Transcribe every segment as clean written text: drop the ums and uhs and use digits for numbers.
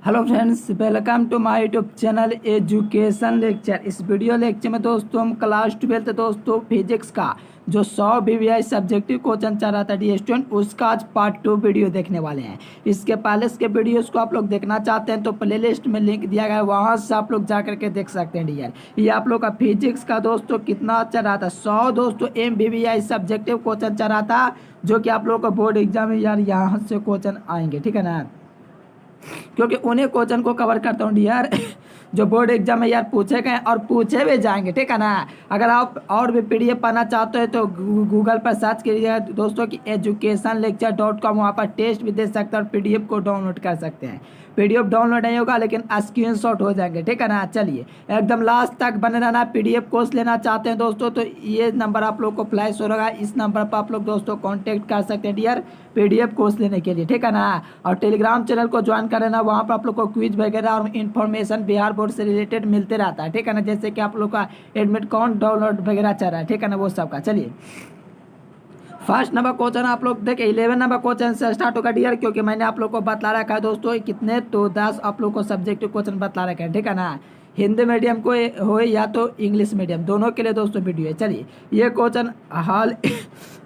Hello friends, welcome to my YouTube channel education lecture. इस video lecture में दोस्तों हम क्लास 12 दोस्तों फिजिक्स का जो 100 BVI सब्जेक्टिव क्वेश्चन चल रहा था डी स्टूडेंट, उसका आज पार्ट 2 वीडियो देखने वाले हैं। इसके पहले इसके वीडियोस को आप लोग देखना चाहते हैं तो प्लेलिस्ट में लिंक दिया गया है, वहाँ से आप लोग जा करके देख सकते हैं। डियर ये आप लोग का फिजिक्स का दोस्तों कितना चल रहा था 100 दोस्तों MVVI सब्जेक्टिव क्वेश्चन चल रहा था, जो कि आप लोग का बोर्ड एग्जाम में यार यहाँ से क्वेश्चन आएंगे, ठीक है ना, क्योंकि उन्हीं क्वेश्चन को कवर करता हूँ यार जो बोर्ड एग्जाम में यार पूछे गए और पूछे भी जाएंगे, ठीक है ना। अगर आप और भी PDF पाना चाहते हो तो गूगल पर सर्च कीजिए दोस्तों कि educationlecture.com, वहाँ पर टेस्ट भी दे सकते हैं और PDF को डाउनलोड कर सकते हैं। PDF डाउनलोड नहीं होगा लेकिन स्क्रीनशॉट हो जाएंगे, ठीक है ना। चलिए एकदम लास्ट तक बने रहना। PDF कोर्स लेना चाहते हैं दोस्तों तो ये नंबर आप लोग को फ्लैश हो रहा है, इस नंबर पर आप लोग दोस्तों कांटेक्ट कर सकते हैं डियर PDF कोर्स लेने के लिए, ठीक है ना। और टेलीग्राम चैनल को ज्वाइन कर लेना, वहाँ पर आप लोग को क्विज वगैरह और इन्फॉर्मेशन बिहार बोर्ड से रिलेटेड मिलते रहता है, ठीक है ना। जैसे कि आप लोग का एडमिट कार्ड डाउनलोड वगैरह चल रहा है, ठीक है ना, वो सब का। चलिए फर्स्ट नंबर क्वेश्चन आप लोग देखिए 11 नंबर क्वेश्चन से स्टार्ट होगा डियर, क्योंकि मैंने आप लोग को बतला रखा है दोस्तों कितने तो 10 आप लोग को सब्जेक्टिव क्वेश्चन बतला रखे हैं, ठीक है ना। हिंदी मीडियम को हो या तो इंग्लिश मीडियम, दोनों के लिए दोस्तों वीडियो है। चलिए ये क्वेश्चन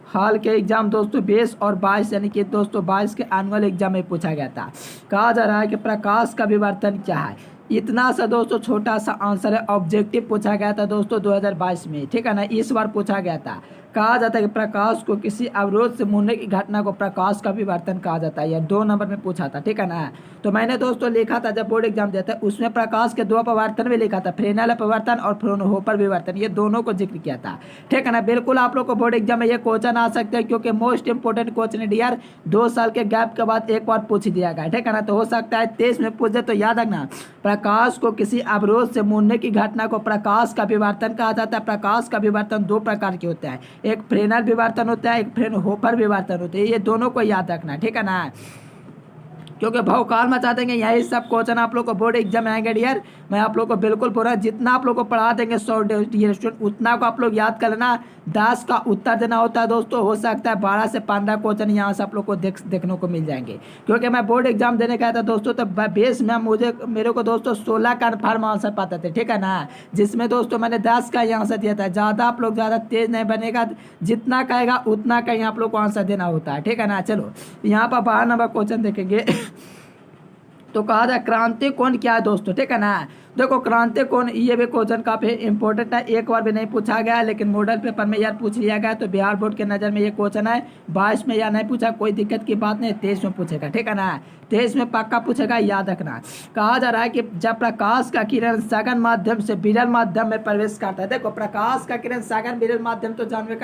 हाल के एग्जाम दोस्तों 20 और 22 यानी कि दोस्तों 22 के एनुअल एग्जाम में पूछा गया था। कहा जा रहा है कि प्रकाश का विवर्तन क्या है। इतना सा दोस्तों छोटा सा आंसर है, ऑब्जेक्टिव पूछा गया था दोस्तों 2022 में, ठीक है ना। इस बार पूछा गया था। कहा जाता है कि प्रकाश को किसी अवरोध से मुड़ने की घटना को प्रकाश का विवर्तन कहा जाता है। यह 2 नंबर में पूछा था, ठीक है ना। तो मैंने दोस्तों लिखा था जब बोर्ड एग्जाम दिया था उसमें प्रकाश के 2 अपवर्तन भी लिखा था, फ्रेनेल अपवर्तन और फ्रोनहोफर विवर्तन, ये दोनों को जिक्र किया था, ठीक है ना। बिल्कुल आप लोग को बोर्ड एग्जाम में ये क्वेश्चन आ सकते हैं, क्योंकि मोस्ट इंपोर्टेंट क्वेश्चन है डियर। 2 साल के गैप के बाद एक बार पूछ दिया गया, ठीक है ना। तो हो सकता है 23 में पूछ दे, तो याद रखना प्रकाश को किसी अवरोध से मुड़ने की घटना को प्रकाश का विवर्तन कहा जाता है। प्रकाश का विवर्तन 2 प्रकार के होते हैं, एक फ्रेनेल विवर्तन होता है, एक फ्रेनहोफर विवर्तन होता है। ये दोनों को याद रखना, ठीक है ना, क्योंकि भौकाल मचा देंगे यही सब क्वेश्चन आप लोग को बोर्ड एग्जाम में आएंगे डियर। मैं आप लोग को बिल्कुल पूरा जितना आप लोग को पढ़ा देंगे 100 डियर स्टूडेंट, उतना को आप लोग याद कर लेना। 10 का उत्तर देना होता है दोस्तों, हो सकता है 12 से 15 क्वेश्चन यहाँ से आप लोग को देखने को मिल जाएंगे, क्योंकि मैं बोर्ड एग्जाम देने गया था दोस्तों, तो बेस में मेरे को दोस्तों 16 कन्फर्म आंसर पाते थे, ठीक है ना, जिसमें दोस्तों मैंने 10 का ही आंसर दिया था। ज़्यादा आप लोग ज़्यादा तेज नहीं बनेगा, जितना कहेगा उतना का ही आप लोग को आंसर देना होता है, ठीक है ना। चलो यहाँ पर 12 नंबर क्वेश्चन देखेंगे तो कहा जाए क्रांति कोण क्या है दोस्तों, ठीक है ना। देखो क्रांति कोण ये भी क्वेश्चन काफी इंपॉर्टेंट है, एक बार भी नहीं पूछा गया लेकिन मॉडल पेपर में यार पूछ लिया गया, तो बिहार बोर्ड के नज़र में ये क्वेश्चन है। 22 में यार नहीं पूछा, कोई दिक्कत की बात नहीं, 23 में पूछेगा, ठीक है ना। 23 में पक्का पूछेगा, याद रखना। कहा जा रहा है कि जब प्रकाश का किरण सघन माध्यम से विरल माध्यम में प्रवेश करता है, देखो प्रकाश का किरण सघन विरल माध्यम तो जानवे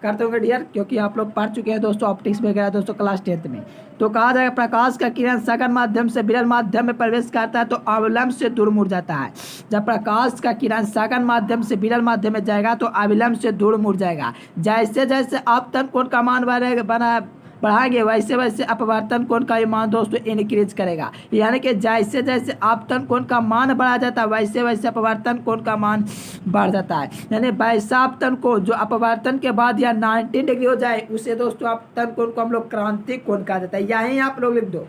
करते होंगे डियर, क्योंकि आप लोग पढ़ चुके हैं दोस्तों ऑप्टिक्स वगैरह दोस्तों क्लास 10th में। तो कहा जाएगा प्रकाश का किरण सघन माध्यम से विरल माध्यम में प्रवेश करता है तो अविलंब से दूर मुड़ जाता है। जब प्रकाश का किरण सघन माध्यम से विरल माध्यम में जाएगा तो अविलंब से दूर मुड़ जाएगा। जैसे जैसे आपतन कोण का मान बढ़ाएंगे वैसे वैसे अपवर्तन कोण का मान दोस्तों इनक्रीज करेगा, यानी कि जैसे जैसे आपतन कोण का मान बढ़ा जाता है वैसे वैसे अपवर्तन कोण का मान बढ़ जाता है। यानी वैसा आपतन कोण जो अपवर्तन के बाद या 90 डिग्री हो जाए उसे दोस्तों आपतन कोण को हम लोग क्रांति कोण कहा जाता है। यहीं आप लोग लिख दो,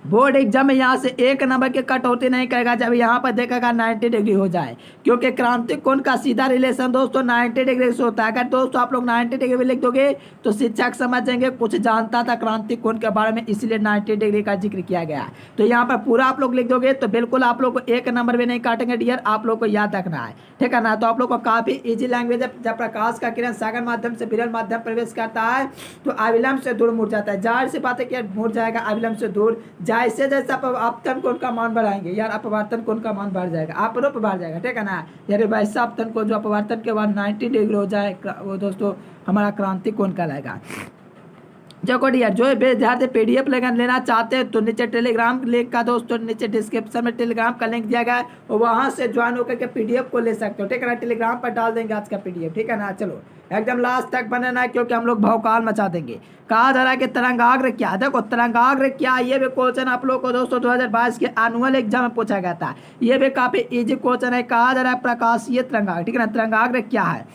बोर्ड एग्जाम में यहाँ से 1 नंबर के कटौती नहीं करेगा जब यहाँ पर देखेगा 90 डिग्री हो जाए, क्योंकि क्रांतिक कोण का सीधा रिलेशन दोस्तों 90 डिग्री से होता है। अगर दोस्तों आप लोग 90 डिग्री में लिख दोगे तो शिक्षक समझेंगे कुछ जानता था क्रांतिक कोण के बारे में, इसलिए 90 डिग्री का जिक्र किया गया। तो यहाँ पर पूरा आप लोग लिख दोगे तो बिल्कुल आप लोग को 1 नंबर भी नहीं काटेंगे डियर, आप लोग को याद रखना है, ठीक है ना। तो आप लोग को काफ़ी ईजी लैंग्वेज है। जब प्रकाश का किरण सघन माध्यम से विरल माध्यम प्रवेश करता है तो अविलंब से दूर मुड़ जाता है। जाहिर सी बात है कि मुड़ जाएगा अविलंब से दूर, जैसे जैसे आपतन कोण का मान बढ़ाएंगे यार अपवर्तन कोण का मान बढ़ जाएगा, अपरूप बढ़ जाएगा, ठीक है ना। यानी वैसा आपतन कोण जो अपवर्तन के बाद 90 डिग्री हो जाए वो दोस्तों हमारा क्रांति कोण कहलाएगा। देखो डियर जो विद्यार्थी PDF लेना चाहते हैं तो नीचे टेलीग्राम लिंक का दोस्तों नीचे डिस्क्रिप्शन में टेलीग्राम का लिंक दिया गया है, और वहाँ से ज्वाइन होकर के PDF को ले सकते हो, ठीक है ना। टेलीग्राम पर डाल देंगे आज का PDF, ठीक है ना। चलो एकदम लास्ट तक बनना है क्योंकि हम लोग भौकाल मचा देंगे। कहा जा रहा है कि तरंगाग्र क्या है, देखो तरंगाग्र क्या, ये भी क्वेश्चन आप लोग को दोस्तों 2022 के एनुअल एग्जाम में पूछा गया था। ये भी काफी इजी क्वेश्चन है। कहा जा रहा है प्रकाशीय तरंगाग्र, ठीक है ना। तरंगाग्र क्या है,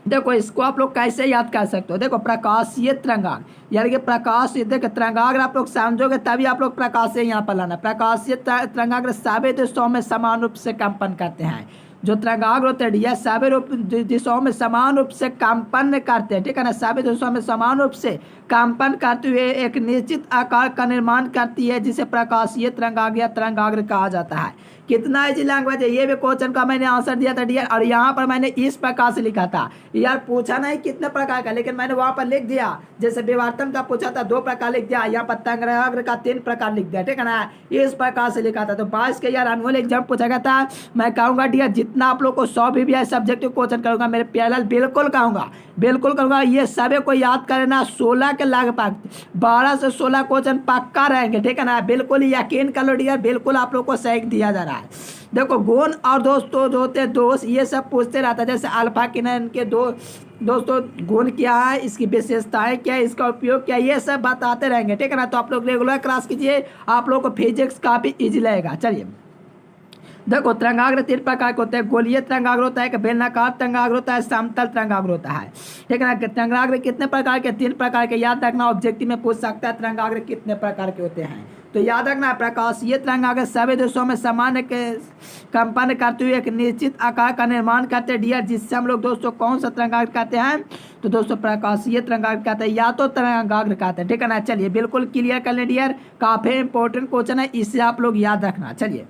देखो इसको आप लोग कैसे याद कर सकते हो, देखो प्रकाशीय तरंगाग्र यानी कि प्रकाश, देखो तरंगाग्र आप लोग समझोगे तभी आप लोग प्रकाशीय यहाँ पर लाना। प्रकाशीय तरंगाग्र सभी दिशाओं में समान रूप से कंपन करते हैं। जो तरंगाग्र होते हैं यह सभी दिशाओं में समान रूप से कंपन करते हैं, ठीक है ना। सभी दिशाओं में समान रूप से कंपन करते हुए एक निश्चित आकार का निर्माण करती है, जिसे प्रकाशीय तरंगाग्र या तरंगाग्र कहा जाता है। कितना इजी लैंग्वेज है, ये भी क्वेश्चन का मैंने आंसर दिया था डियर, और यहाँ पर मैंने इस प्रकार से लिखा था यार, पूछा नहीं कितने प्रकार का, लेकिन मैंने वहाँ पर लिख दिया। जैसे विवर्तन का पूछा था 2 प्रकार लिख दिया, यहाँ पर तरंगाग्र का 3 प्रकार लिख दिया, ठीक है ना। इस प्रकार से लिखा था। तो 22 के यार एनुअल एग्जाम पूछा गया था। मैं कहूँगा डियर जितना आप लोग को 100 VVI सब्जेक्टिव क्वेश्चन करूँगा मेरे प्यारे, बिल्कुल कहूँगा, बिल्कुल करूँगा। ये सभी को याद करना, 16 के लगभग 12 से 16 क्वेश्चन पक्का रहेंगे, ठीक है ना। बिल्कुल यकीन कर लो डियर, बिल्कुल आप लोग को सही दिया जा रहा है। देखो गुण और दोस्तों जो होते हैं दोस्त, ये सब पूछते रहता है। जैसे अल्फा किरण के दोस्तों गुण क्या है, इसकी विशेषताएं क्या है, इसका उपयोग क्या है, ये सब बताते रहेंगे, ठीक है ना। तो आप लोग रेगुलर क्लास कीजिए, आप लोग को फिजिक्स काफी इजी लगेगा। चलिए देखो तरंगाग्र 3 प्रकार के होते हैं। गोलीय तरंगाग्र होता है, एक बेलनाकार तरंगाग्र होता है, समतल तरंगाग्र होता है, ठीक है ना। तरंगाग्र कितने प्रकार के, 3 प्रकार के। याद रखना, ऑब्जेक्टिव में पूछ सकता है तरंगाग्र कितने प्रकार के होते हैं। तो याद रखना, प्रकाशीय तरंगाग्र सभी दिशाओं में समान कंपन करते हुए एक निश्चित आकार का निर्माण करते हैं डियर, जिससे हम लोग दोस्तों कौन सा तरंगाग्र कहते हैं, तो दोस्तों प्रकाशीय तरंगाग्र कहते हैं, या तो तरंगाग्र कहते हैं, ठीक है ना। चलिए बिल्कुल क्लियर कर लें डियर, काफी इंपॉर्टेंट क्वेश्चन है, इससे आप लोग याद रखना। चलिए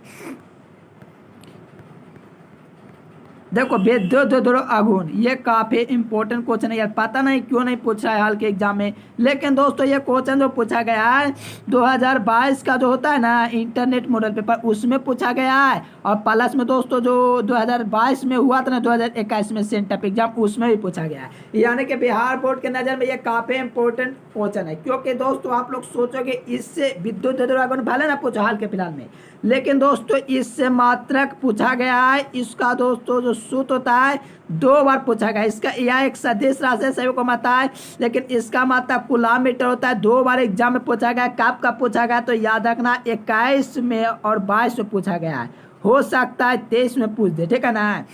देखो विद्युत आघूर्ण, ये काफी इंपॉर्टेंट क्वेश्चन है यार, पता नहीं क्यों नहीं पूछा है हाल के एग्जाम में, लेकिन दोस्तों ये क्वेश्चन जो पूछा गया है 2022 का जो होता है ना इंटरनेट मॉडल पेपर, उसमें पूछा गया है। और प्लस में दोस्तों जो 2022 में हुआ था ना 2021 में सेंटअप एग्जाम, उसमें भी पूछा गया है। यानी कि बिहार बोर्ड के नज़र में ये काफी इंपॉर्टेंट क्वेश्चन है, क्योंकि दोस्तों आप लोग सोचोगे इससे विद्युत आघूर्ण भले ना पूछा हाल के फिलहाल में, लेकिन दोस्तों इससे मात्रक पूछा गया है। इसका दोस्तों जो सूत्र होता है 2 बार पूछा गया। इसका यह एक सदिश राशि सभी को पता है, लेकिन इसका मात्रा कूलॉम-मीटर होता है। 2 बार एग्जाम में पूछा गया। कब पूछा गया, तो याद रखना 21 में और 22 में पूछा गया है। हो सकता है 23 में पूछ दे, ठीक है ना।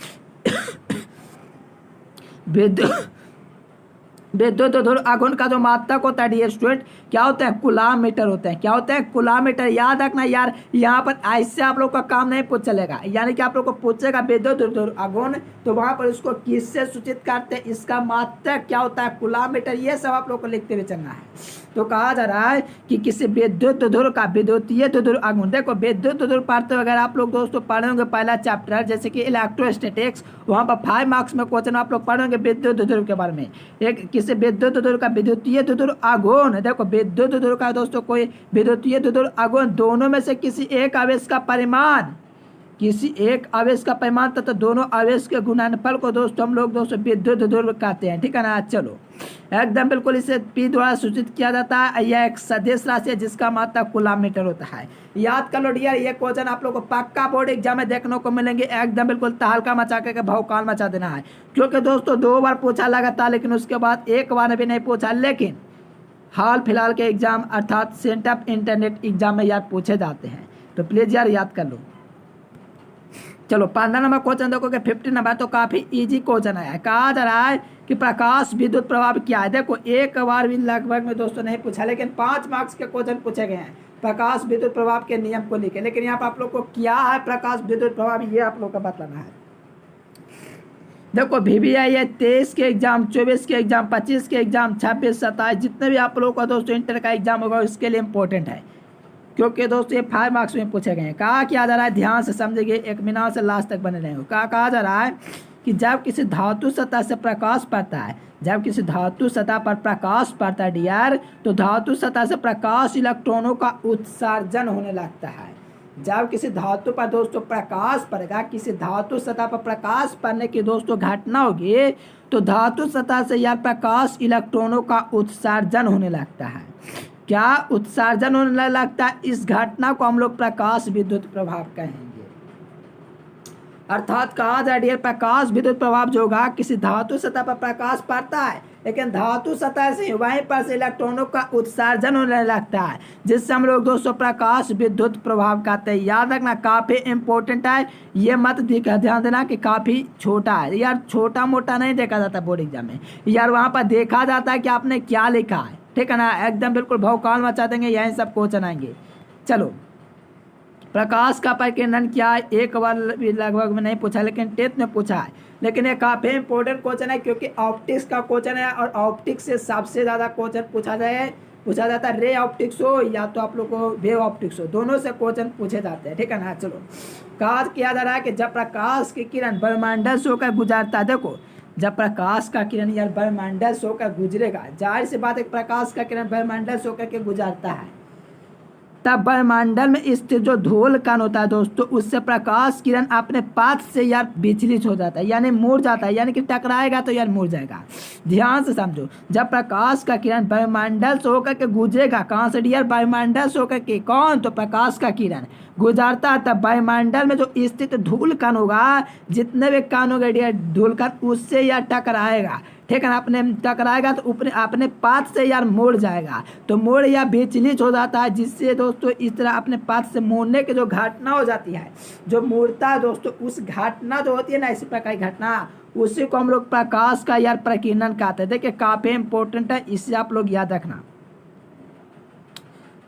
विद्युत आघूर्ण का जो मात्रक होता है डियर स्टूडेंट, क्या होता है, कूलॉम-मीटर होता है। क्या होता है, कूलॉम-मीटर। याद रखना यार, यहाँ पर ऐसे आप लोग का काम नहीं पूछ चलेगा, यानी कि आप लोग को पूछेगा विद्युत आघूर्ण, तो वहाँ पर उसको किससे सूचित करते हैं, इसका मात्रक क्या होता है, कूलॉम-मीटर, ये सब आप लोग को लिखते हुए चलना है। तो कहा जा रहा है कि किसी विद्युत धुर का विद्युतीय धुर आघूर्ण, देखो विद्युत धुर पढ़ते वगैरह आप लोग दोस्तों पढ़े होंगे पहला चैप्टर, जैसे कि इलेक्ट्रोस्टैटिक्स, वहाँ पर 5 मार्क्स में क्वेश्चन आप लोग पढ़ेंगे विद्युत धुर के बारे में। एक किसी विद्युत धुर का विद्युतीय धुर आघूर्ण, देखो विद्युत धुर का दोस्तों कोई विद्युतीय धुर आघूर्ण दोनों में से किसी एक आवेश का परिमाण, किसी एक आवेश का परिमाण तथा दोनों आवेश के गुणनफल को दोस्तों हम लोग दोस्तों विद्युत धुर कहते हैं, ठीक है ना। चलो एकदम बिल्कुल इसे पी द्वारा सूचित किया जाता है। यह एक सदिश राशि है जिसका मात्रा कूलॉम-मीटर होता है। याद कर लो डियर, ये क्वेश्चन आप लोग को पक्का बोर्ड एग्जाम में देखने को मिलेंगे। एकदम बिल्कुल तहलका मचा के भौकाल मचा देना है, क्योंकि दोस्तों 2 बार पूछा लगातार, लेकिन उसके बाद एक बार भी नहीं पूछा, लेकिन हाल फिलहाल के एग्जाम अर्थात सेंटअप इंटरनेट एग्जाम में यार पूछे जाते हैं। तो प्लीज यार याद कर लो। चलो 15 नंबर क्वेश्चन देखोगे, 50 नंबर तो काफी इजी क्वेश्चन है। कहा जा रहा है कि प्रकाश विद्युत प्रभाव क्या है। देखो एक बार भी लगभग में दोस्तों नहीं पूछा, लेकिन 5 मार्क्स के क्वेश्चन पूछे गए हैं प्रकाश विद्युत प्रभाव के नियम को लेकर। लेकिन यहाँ पर आप लोग को क्या है प्रकाश विद्युत प्रभाव, ये आप लोग को बताना है। देखो VVI है 23 के एग्जाम, 24 के एग्जाम, 25 के एग्जाम, 26, 27 जितने भी आप लोगों का दोस्तों इंटर का एग्जाम होगा उसके लिए इंपॉर्टेंट है, क्योंकि दोस्तों ये 5 मार्क्स में पूछे गए हैं। कहा क्या जा रहा है, ध्यान से समझिए, एक मिनट से लास्ट तक बने रहेंगे। कहा जा रहा है कि जब किसी धातु सतह से प्रकाश पड़ता है, जब किसी धातु सतह पर प्रकाश पड़ता है डियर, तो धातु सतह से प्रकाश इलेक्ट्रॉनों का उत्सर्जन होने लगता है। जब किसी धातु पर दोस्तों प्रकाश पड़ेगा, किसी धातु सतह पर प्रकाश पड़ने की दोस्तों घटना होगी, तो धातु सतह से यार प्रकाश इलेक्ट्रॉनों का उत्सर्जन होने लगता है। क्या उत्सर्जन होने लगता है, इस घटना को हम लोग प्रकाश विद्युत प्रभाव कहेंगे। अर्थात कहा जाए डियर प्रकाश विद्युत प्रभाव जो होगा, किसी धातु सतह पर प्रकाश पड़ता है, लेकिन धातु सतह से वहीं पर से इलेक्ट्रॉनों का उत्सर्जन होने लगता है, जिससे हम लोग दोस्तों प्रकाश विद्युत प्रभाव कहते हैं। याद रखना काफी इंपॉर्टेंट है, ये मत ध्यान देना कि काफी छोटा है यार, छोटा मोटा नहीं देखा जाता बोर्ड एग्जाम में यार, वहां पर देखा जाता है कि आपने क्या लिखा है, ठीक है ना। एकदम बिल्कुल भौकाल मचा देंगे, यही सब क्वेश्चन आएंगे। चलो, प्रकाश का परिकीर्णन क्या है, एक बार भी लगभग में नहीं पूछा लेकिन टेंथ में पूछा है, लेकिन ये काफी इंपॉर्टेंट क्वेश्चन है क्योंकि ऑप्टिक्स का क्वेश्चन है और ऑप्टिक्स से सबसे ज्यादा क्वेश्चन पूछा जाता है। रे ऑप्टिक्स हो या तो आप लोग को वेव ऑप्टिक्स हो, दोनों से क्वेश्चन पूछे जाते हैं, ठीक है ना। चलो, कहा किया जा रहा है कि जब प्रकाश की किरण ब्रह्मांड से होकर गुजरता है, देखो जब प्रकाश का किरण यार ब्रह्मांड से होकर गुजरेगा, जाहिर सी बात है प्रकाश का किरण ब्रह्मांड से होकर के गुजरता है, तब ब्रह्मांडल में स्थित जो धूल कण होता है दोस्तों, उससे प्रकाश किरण अपने पाथ से यार विचलित हो जाता है, यानी मुड़ जाता है, यानी कि टकराएगा तो यार मुड़ जाएगा। ध्यान से समझो, जब प्रकाश का किरण ब्रह्मांडल से होकर के गुजरेगा, कहाँ से डियर, ब्रह्मांडल से होकर के, कौन, तो प्रकाश का किरण गुजरता है, तब वायुमंडल में जो स्थित धूल कण होगा, जितने भी कण होंगे डियर धूल कण, उससे यार टकराएगा, ठीक है ना। अपने टकराएगा तो अपने पाथ से यार मोड़ जाएगा, तो मोड़ या विचलित हो जाता है, जिससे दोस्तों इस तरह अपने पाथ से मोड़ने की जो घटना हो जाती है, जो मुड़ता है दोस्तों, उस घटना जो होती है ना, इसी प्रकार की घटना, उसी को हम लोग प्रकाश का यार प्रकीर्णन कहते हैं। देखिए काफी इंपॉर्टेंट है, इससे आप लोग याद रखना।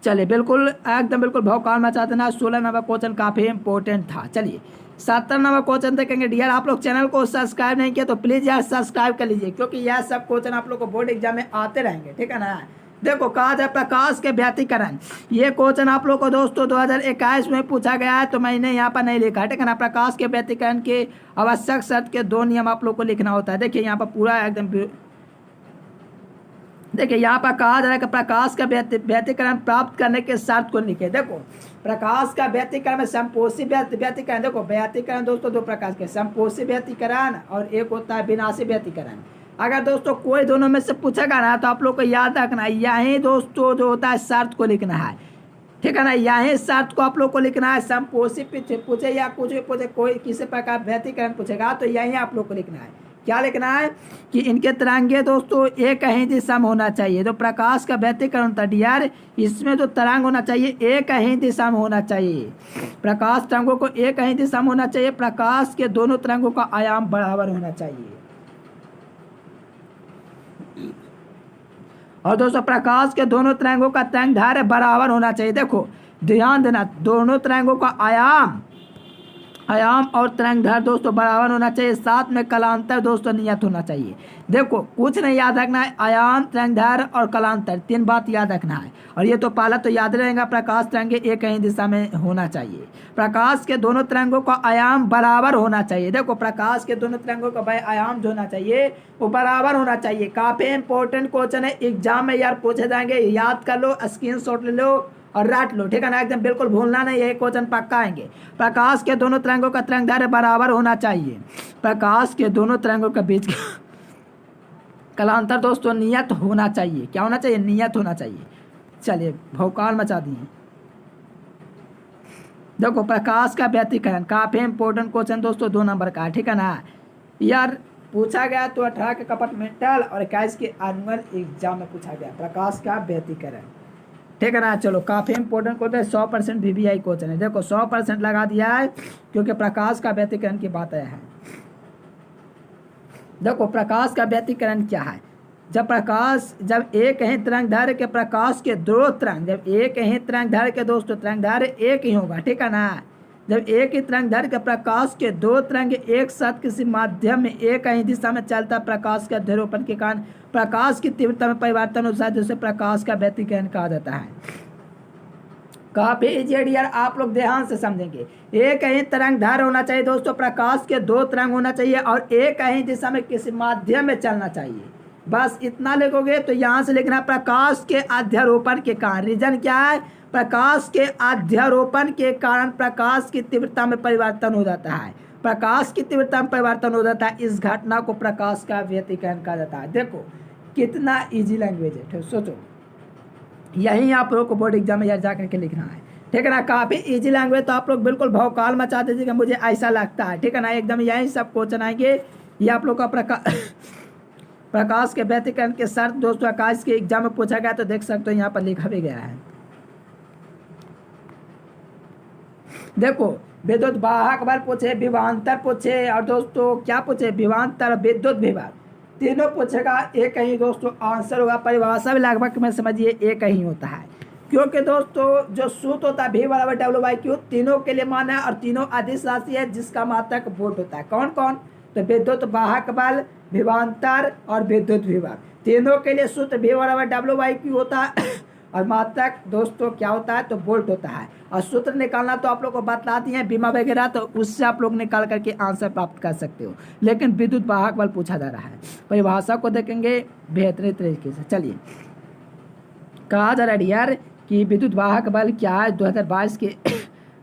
चलिए, बिल्कुल एकदम बिल्कुल भौकाल मचा देना। 16 नंबर क्वेश्चन काफी इंपॉर्टेंट था। चलिए 17 नंबर क्वेश्चन देखेंगे। डियर आप लोग चैनल को सब्सक्राइब नहीं किया तो प्लीज यार सब्सक्राइब कर लीजिए, क्योंकि यह सब क्वेश्चन आप लोग को बोर्ड एग्जाम में आते रहेंगे, ठीक है ना। देखो कहा जाए प्रकाश के व्यतिकरण, ये क्वेश्चन आप लोग को दोस्तों 2021 में पूछा गया है, तो मैंने यहाँ पर नहीं लिखा, ठीक है ना। प्रकाश के व्यतिकरण के आवश्यक शर्त के 2 नियम आप लोग को लिखना होता है। देखिए यहाँ पर पूरा एकदम, देखिए यहाँ पर कहा जा रहा है कि प्रकाश का व्यतिकरण प्राप्त करने के शर्त को लिखे। देखो प्रकाश का व्यतिकरण में संपोषी व्यतिकरण, देखो व्यतिकरण दोस्तों 2 प्रकार के, संपोषी व्यतिकरण और एक होता है विनाशी व्यतिकरण। अगर दोस्तों कोई दोनों में से पूछेगा ना, तो आप लोग को याद रखना है, यही दोस्तों जो होता है शर्त को लिखना है, ठीक है ना। यही शर्त को आप लोग को लिखना है। संपोषी पूछे या कुछ भी पूछे, कोई किसी प्रकार व्यतिकरण पूछेगा तो यही आप लोग को लिखना है। क्या लिखना है कि इनके तरंगे दोस्तों एक ही दिशा में होना चाहिए। जो प्रकाश का व्यतिकरण होता है डियर, इसमें जो तरंग होना चाहिए एक ही दिशा में होना चाहिए। प्रकाश तरंगों को एक ही दिशा में होना चाहिए। प्रकाश के दोनों तरंगों का आयाम बराबर होना चाहिए। और दोस्तों प्रकाश के दोनों तरंगों का तरंग दैर्घ्य बराबर होना चाहिए। देखो ध्यान देना, दोनों तरंगों का आयाम और तरंग दैर्घ्य दोस्तों बराबर होना चाहिए। साथ में कलांतर दोस्तों नियत होना चाहिए। देखो कुछ नहीं याद रखना है, आयाम, तरंग दैर्घ्य और कलांतर 3 बात याद रखना है। और ये तो पहला तो याद रहेगा, प्रकाश तरंगे एक ही दिशा में होना चाहिए। प्रकाश के दोनों तरंगों का आयाम बराबर होना चाहिए। देखो प्रकाश के दोनों तरंगों का आयाम जो होना चाहिए वो बराबर होना चाहिए। काफी इंपॉर्टेंट क्वेश्चन है, एग्जाम में यार पूछे जाएंगे, याद कर लो, स्क्रीनशॉट ले लो और रट लो, ठीक है ना। एकदम बिल्कुल भूलना नहीं, यही क्वेश्चन पक्का आएंगे। प्रकाश के दोनों तरंगों का तरंग दैर्घ्य बराबर होना चाहिए। प्रकाश के दोनों तरंगों के बीच कलांतर दोस्तों नियत होना चाहिए। क्या होना चाहिए? नियत होना चाहिए। चलिए भौकाल मचा दिए। देखो प्रकाश का व्यतिकरण काफी इंपॉर्टेंट क्वेश्चन दोस्तों 2 नंबर का, ठीक है ना। यार पूछा गया तो 18 के कंपार्टमेंटल और 21 के एनुअल एग्जाम में पूछा गया प्रकाश का व्यतिकरण, ठीक है ना। चलो काफी इंपॉर्टेंट क्वेश्चन है, 100% VVI क्वेश्चन है। देखो 100% लगा दिया है क्योंकि प्रकाश का व्यतिकरण की बात है। देखो प्रकाश का व्यतिकरण क्या है? जब एक ही तरंग दैर्घ्य के प्रकाश के 2 तरंग, जब एक ही तरंग दैर्घ्य के दोस्तों तरंग दैर्घ्य एक ही होगा, ठीक है ना। जब एक ही तरंग दैर्घ्य के प्रकाश के 2 तरंग एक साथ किसी माध्यम में एक ही दिशा में चलता, प्रकाश के अध्यारोपण के कारण प्रकाश की तीव्रता में परिवर्तन होता है, जिसे प्रकाश का व्यतिकरण कहा जाता है। काफी इजी यार, आप लोग ध्यान से समझेंगे। एक ही तरंग दैर्घ्य होना चाहिए दोस्तों, प्रकाश के 2 तरंग होना चाहिए और एक ही दिशा में किसी माध्यम में चलना चाहिए। बस इतना लिखोगे तो यहाँ से लिखना प्रकाश के अध्यारोपण के कारण। रीजन क्या है? प्रकाश के अध्यारोपण के कारण प्रकाश की तीव्रता में परिवर्तन हो जाता है। प्रकाश की तीव्रता में परिवर्तन हो जाता है, इस घटना को प्रकाश का व्यतिकरण कहा जाता है। देखो कितना इजी लैंग्वेज है, सोचो। यही आप लोग को बोर्ड एग्जाम में जा करके लिखना है, ठीक है ना। काफी इजी लैंग्वेज, तो आप लोग बिल्कुल भौकाल मचा दीजिएगा, मुझे ऐसा लगता है, ठीक है ना। एकदम यही सब क्वेश्चन आएंगे। ये आप लोग का प्रकाश के व्यतिकरण के शर्त दोस्तों 21 के एग्जाम में पूछा गया, तो देख सकते हो यहाँ पर लिखा भी गया है। देखो विद्युत वाहक बल पूछे, विभवांतर पूछे और दोस्तों क्या पूछे, विभवांतर विद्युत विभव, तीनों पूछेगा एक ही दोस्तों आंसर होगा। परिभाषा भी लगभग में समझिए एक ही होता है, क्योंकि दोस्तों जो सूत्र होता है V/W/Q तीनों के लिए मान है और तीनों अदिश राशि है जिसका मात्रक वोल्ट होता है। कौन कौन, तो विद्युत वाहक बल, विभवांतर और विद्युत विभव, तीनों के लिए सूत्र V/W/Q होता है और मात्रक दोस्तों क्या होता है, तो वोल्ट होता है। और सूत्र निकालना तो आप लोग को बतला दिए हैं बीमा वगैरह, तो उससे आप लोग निकाल करके आंसर प्राप्त कर सकते हो, लेकिन विद्युत वाहक बल पूछा जा रहा है। परिभाषा को देखेंगे बेहतरीन तरीके से। चलिए कहा जा रहा है यार कि विद्युत वाहक बल क्या है। 2022 के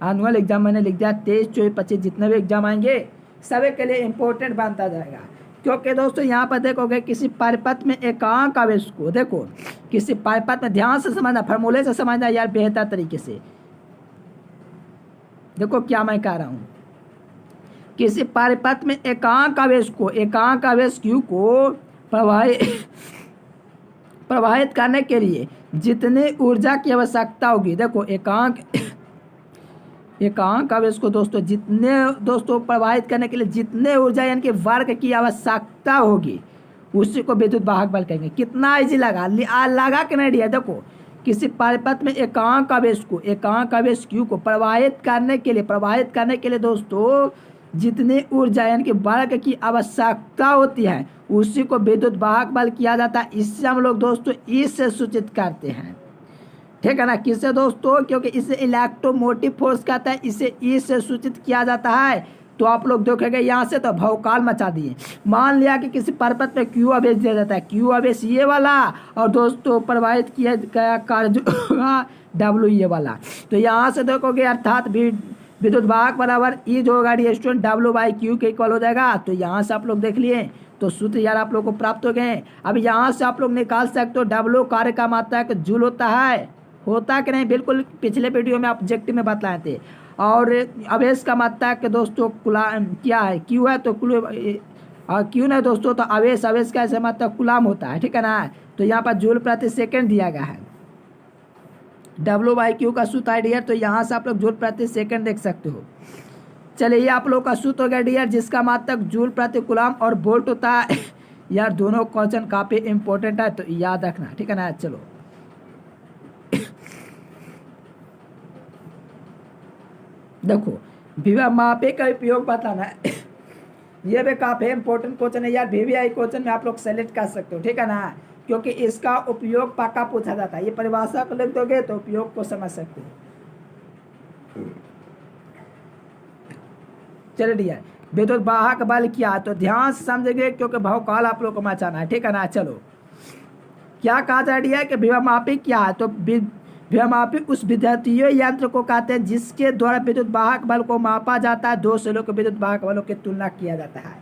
एनुअल एग्जाम मैंने लिख दिया, 23, 24, 25 जितने भी एग्जाम आएंगे सभी के लिए इंपॉर्टेंट बनता जाएगा, क्योंकि दोस्तों यहाँ पर देखोगे किसी परिपथ में एकांक आवेश को, देखो किसी परिपथ में ध्यान से समझना, फार्मूले से समझना यार बेहतर तरीके से। देखो क्या मैं कह रहा हूँ, किसी परिपथ में एकांक आवेश को, एकांक आवेश Q को प्रवाहित करने के लिए जितनी ऊर्जा की आवश्यकता होगी, देखो एकांक आवेश को दोस्तों जितने दोस्तों प्रवाहित करने के लिए जितने ऊर्जा यानी कि वर्ग की आवश्यकता होगी उसी को विद्युत वाहक बल कहेंगे। कितना इजी लगा कि नहीं दिया। देखो किसी परिपथ में एकांक आवेश को, एकांक आवेश Q को प्रवाहित करने के लिए दोस्तों जितनी ऊर्जा यानी कि वर्ग की आवश्यकता होती है उसी को विद्युत वाहक बल किया जाता है। इससे हम लोग दोस्तों ई से सूचित करते हैं, ठीक है ना। किससे दोस्तों, क्योंकि इसे इलेक्ट्रोमोटिव फोर्स कहता है, इसे ई से सूचित किया जाता है। तो आप लोग देखेंगे यहाँ से तो भौकाल मचा दिए। मान लिया कि किसी परिपथ में Q आवेश दिया जाता है, Q आवेश ये वाला और दोस्तों प्रवाहित किया गया कार्य जो W ये वाला, तो यहाँ से देखोगे अर्थात विद्युत वाहक बराबर ई जो होगा स्टूडेंट W/Q के इक्वल हो जाएगा। तो यहाँ से आप लोग देख लिए तो सूत्र यार आप लोग को प्राप्त हो गए। अब यहाँ से आप लोग निकाल सकते हो W कार्य का मात्रक जूल होता कि नहीं, बिल्कुल पिछले वीडियो में ऑब्जेक्टिव में बतलाए थे। और आवेश का मात्रक दोस्तों क्या है, Q है, तो Q नहीं दोस्तों तो आवेश का ऐसे मात्रक कुलाम होता है, ठीक है ना। तो यहाँ पर जूल प्रति सेकंड दिया गया है। W/Q का सूत्र है डियर, तो यहाँ से आप लोग जूल प्रति सेकंड देख सकते हो। चलिए ये आप लोग का सूत्र हो गया डियर, जिसका मात्रक जूल प्रति कुलाम और वोल्ट होता है। यार दोनों क्वेश्चन काफी इंपॉर्टेंट है, तो याद रखना, ठीक है ना। चलो देखो विभव मापे का उपयोग बताना है। ये भी काफी इंपॉर्टेंट क्वेश्चन है यार, VVI क्वेश्चन में आप लोग सेलेक्ट कर सकते हो, ठीक है ना, क्योंकि इसका उपयोग पक्का पूछा जाता है। ये परिभाषा को लिख दोगे तो उपयोग को समझ सकते हो। चलिए डियर विद्युत वाहक बल क्या, तो ध्यान से समझेंगे क्योंकि भौकाल आप लोग को मचाना है, ठीक है ना। चलो क्या कहा जा रही है कि विभवमापी क्या है, तो विभवमापी उस विद्युतीय यंत्र को कहते हैं जिसके द्वारा विद्युत वाहक बल को मापा जाता है, दो सेलों के विद्युत वाहक बलों की तुलना किया जाता है।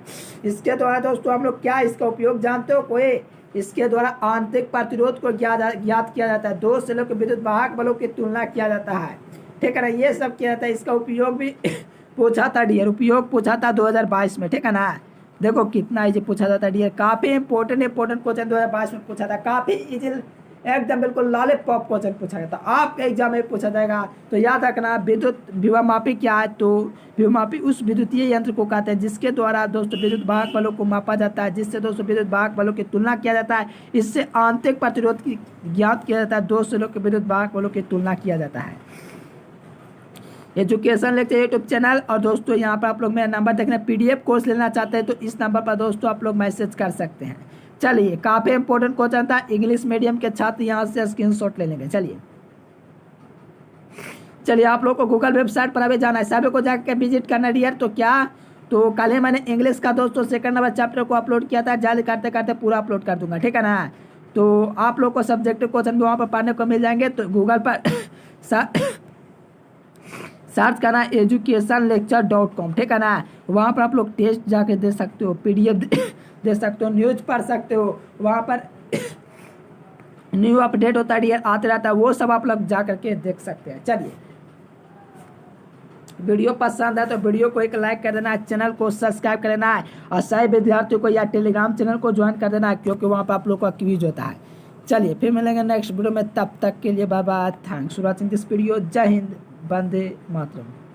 इसके द्वारा दोस्तों हम लोग क्या इसका उपयोग जानते हो कोई, इसके द्वारा आंतरिक प्रतिरोध को ज्ञात किया जाता है, दो सेलों के विद्युत वाहक बलों की तुलना किया जाता है, ठीक है ना। ये सब किया जाता है। इसका उपयोग भी पूछा था डियर, उपयोग पूछा था 2022 में, ठीक है ना। देखो कितना इजी पूछा जाता है डियर, काफी इंपॉर्टेंट क्वेश्चन 2022 में पूछा था, काफी इजी एकदम बिल्कुल लॉलीपॉप क्वेश्चन पूछा गया था, आपके एग्जाम में पूछा जाएगा। तो याद रखना विद्युत विभवमापी क्या है, तो विभवमापी उस विद्युतीय यंत्र को कहते हैं जिसके द्वारा दोस्तों विद्युत वाहक बलों को मापा जाता है, जिससे दोस्तों विद्युत वाहक बलों की तुलना किया जाता है, इससे आंतरिक प्रतिरोध की ज्ञात किया जाता है, दो सेलों के विद्युत वाहक बलों की तुलना किया जाता है। एजुकेशन लेक्चर यूट्यूब चैनल, और दोस्तों यहाँ पर आप लोग मेरा नंबर देखना, PDF कोर्स लेना चाहते हैं तो इस नंबर पर दोस्तों आप लोग मैसेज कर सकते हैं। चलिए काफी इंपॉर्टेंट क्वेश्चन था, इंग्लिश मीडियम के छात्र यहाँ से स्क्रीनशॉट ले लेंगे। चलिए आप लोग को गूगल वेबसाइट पर अभी जाना है, सभी को जाकर विजिट करना डियर। तो क्या, तो कल ही मैंने इंग्लिश का दोस्तों सेकंड नंबर चैप्टर को अपलोड किया था, जल्द करते करते पूरा अपलोड कर दूंगा, ठीक है ना। तो आप लोग को सब्जेक्टिव क्वेश्चन भी वहाँ पर पढ़ने को मिल जाएंगे। तो गूगल पर सर्च करना educationlecture.com, ठीक है ना। वहाँ पर आप लोग टेस्ट जाके दे सकते हो, PDF दे सकते हो, न्यूज पढ़ सकते हो, वहाँ पर न्यू अपडेट होता है डियर, आते रहता है, वो सब आप लोग जा करके देख सकते हैं। चलिए वीडियो पसंद है तो वीडियो को एक लाइक कर देना है, चैनल को सब्सक्राइब कर देना है और सभी विद्यार्थियों को या टेलीग्राम चैनल को ज्वाइन कर देना है, क्योंकि वहाँ पर आप लोग का क्विज होता है। चलिए फिर मिलेंगे नेक्स्ट वीडियो में, तब तक के लिए bye bye, thanks for watching this video. Jai Hind, Vande Mataram.